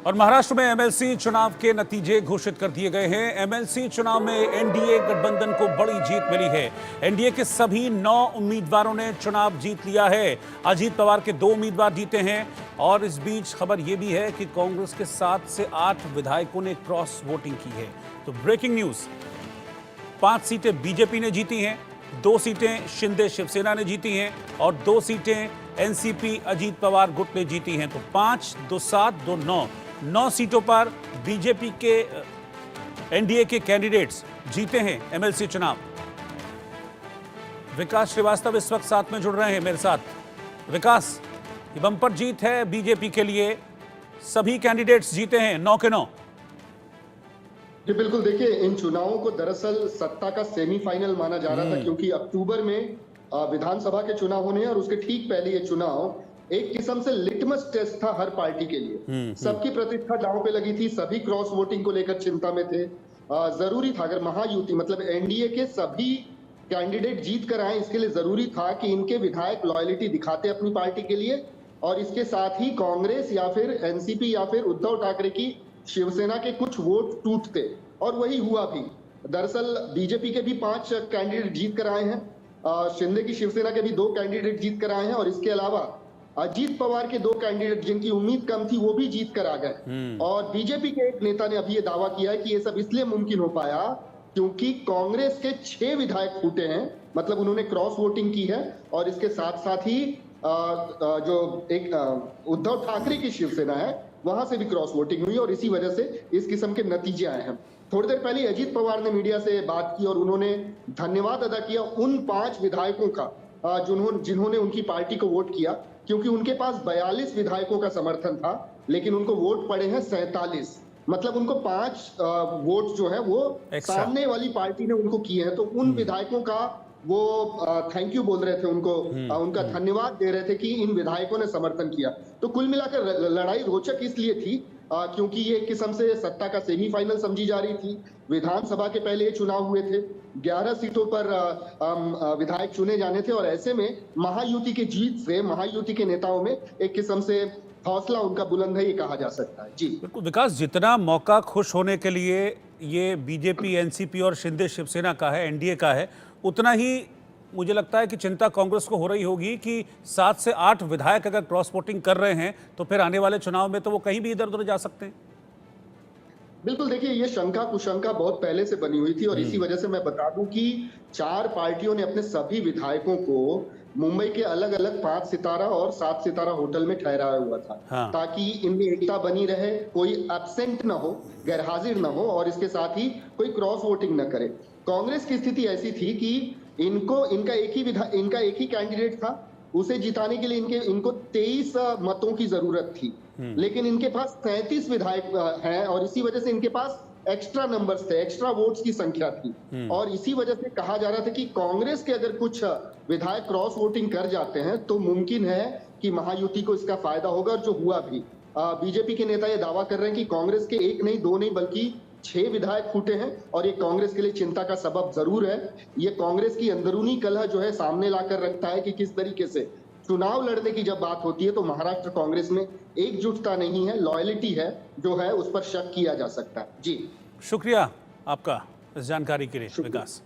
और महाराष्ट्र में एमएलसी चुनाव के नतीजे घोषित कर दिए गए हैं। एमएलसी चुनाव में एनडीए गठबंधन को बड़ी जीत मिली है। एनडीए के सभी 9 उम्मीदवारों ने चुनाव जीत लिया है। अजीत पवार के 2 उम्मीदवार जीते हैं और इस बीच खबर यह भी है कि कांग्रेस के 7 से 8 विधायकों ने क्रॉस वोटिंग की है। तो ब्रेकिंग न्यूज, 5 सीटें बीजेपी ने जीती हैं, 2 सीटें शिंदे शिवसेना ने जीती हैं और 2 सीटें एनसीपी अजीत पवार गुट ने जीती हैं। तो 5, 2, 7, 2, 9 सीटों पर बीजेपी के एनडीए के कैंडिडेट्स जीते हैं एमएलसी चुनाव। विकास श्रीवास्तव इस वक्त साथ में जुड़ रहे हैं मेरे साथ। विकास, ये बम्पर जीत है बीजेपी के लिए, सभी कैंडिडेट्स जीते हैं 9 के 9। जी बिल्कुल, देखिए इन चुनावों को दरअसल सत्ता का सेमीफाइनल माना जा रहा था, क्योंकि अक्टूबर में विधानसभा के चुनाव होने हैं और उसके ठीक पहले ये चुनाव एक किस्म से लिटमस टेस्ट था हर पार्टी के लिए। सबकी प्रतिष्ठा दांव पे लगी थी, सभी क्रॉस वोटिंग को लेकर चिंता में थे। जरूरी था, अगर महायुति मतलब एनडीए के सभी कैंडिडेट जीत कर आए, इसके लिए जरूरी था कि इनके विधायक लॉयल्टी दिखाते अपनी पार्टी के लिए और इसके साथ ही कांग्रेस या फिर एनसीपी या फिर उद्धव ठाकरे की शिवसेना के कुछ वोट टूटते, और वही हुआ भी। दरअसल बीजेपी के भी 5 कैंडिडेट जीत कर आए हैं, शिंदे की शिवसेना के भी 2 कैंडिडेट जीत कर आए हैं और इसके अलावा अजीत पवार के 2 कैंडिडेट जिनकी उम्मीद कम थी वो भी जीत कर आ गए। और बीजेपी के एक नेता ने अभी ये दावा किया है कि ये सब इसलिए मुमकिन हो पाया क्योंकि कांग्रेस के 6 विधायक फूटे हैं, मतलब उन्होंने क्रॉस वोटिंग की है। और इसके साथ साथ ही जो एक उद्धव ठाकरे की शिवसेना है वहां से भी क्रॉस वोटिंग हुई और इसी वजह से इस किस्म के नतीजे आए हैं। थोड़ी देर पहले अजीत पवार ने मीडिया से बात की और उन्होंने धन्यवाद अदा किया उन 5 विधायकों का जिन्होंने उनकी पार्टी को वोट किया, क्योंकि उनके पास 42 विधायकों का समर्थन था लेकिन उनको वोट पड़े हैं 47। मतलब उनको 5 वोट जो है वो सामने वाली पार्टी ने उनको किए हैं। तो उन विधायकों का वो थैंक यू बोल रहे थे, उनको उनका धन्यवाद दे रहे थे कि इन विधायकों ने समर्थन किया। तो कुल मिलाकर लड़ाई रोचक इसलिए थी क्योंकि ये एक किस्म से सत्ता का सेमीफाइनल समझी जा रही थी। विधानसभा के पहले ये चुनाव हुए थे, 11 सीटों पर विधायक चुने जाने थे और ऐसे में महायुति की जीत से महायुति के नेताओं में एक किस्म से हौसला उनका बुलंद है, ये कहा जा सकता है। जी बिल्कुल विकास, जितना मौका खुश होने के लिए ये बीजेपी, एनसीपी और शिंदे शिवसेना का है, एनडीए का है, उतना ही मुझे लगता है कि चिंता कांग्रेस को हो रही होगी कि 7 से 8 विधायक अगर क्रॉस वोटिंग कर रहे हैं तो फिर आने वाले चुनाव में तो वो कहीं भी इधर उधर जा सकते हैं। बिल्कुल, देखिए ये शंका कुशंका बहुत पहले से बनी हुई थी और इसी वजह से मैं बता दूं कि 4 पार्टियों ने अपने सभी विधायकों को मुंबई के अलग अलग 5 सितारा और 7 सितारा होटल में ठहराया हुआ था। हाँ। ताकि इनमें एकता बनी रहे, कोई एब्सेंट ना हो, गैरहाजिर ना हो और इसके साथ ही कोई क्रॉस वोटिंग न करे। कांग्रेस की स्थिति ऐसी थी कि इनका एक ही कैंडिडेट था, उसे जिताने के लिए इनको 23 मतों की जरूरत थी, लेकिन इनके पास 33 विधायक हैं और इसी वजह से इनके पास एक्स्ट्रा नंबर्स थे, एक्स्ट्रा वोट्स की संख्या थी। और इसी वजह से कहा जा रहा था कि कांग्रेस के अगर कुछ विधायक क्रॉस वोटिंग कर जाते हैं तो मुमकिन है कि महायुति को इसका फायदा होगा, और जो हुआ भी। बीजेपी के नेता ये दावा कर रहे हैं कि कांग्रेस के 1 नहीं 2 नहीं बल्कि 6 विधायक फूटे हैं और ये कांग्रेस के लिए चिंता का सबब जरूर है। ये कांग्रेस की अंदरूनी कलह जो है सामने लाकर रखता है कि किस तरीके से चुनाव लड़ने की जब बात होती है तो महाराष्ट्र कांग्रेस में एकजुटता नहीं है, लॉयल्टी है जो है, उस पर शक किया जा सकता है। जी शुक्रिया आपका इस जानकारी के लिए विकास।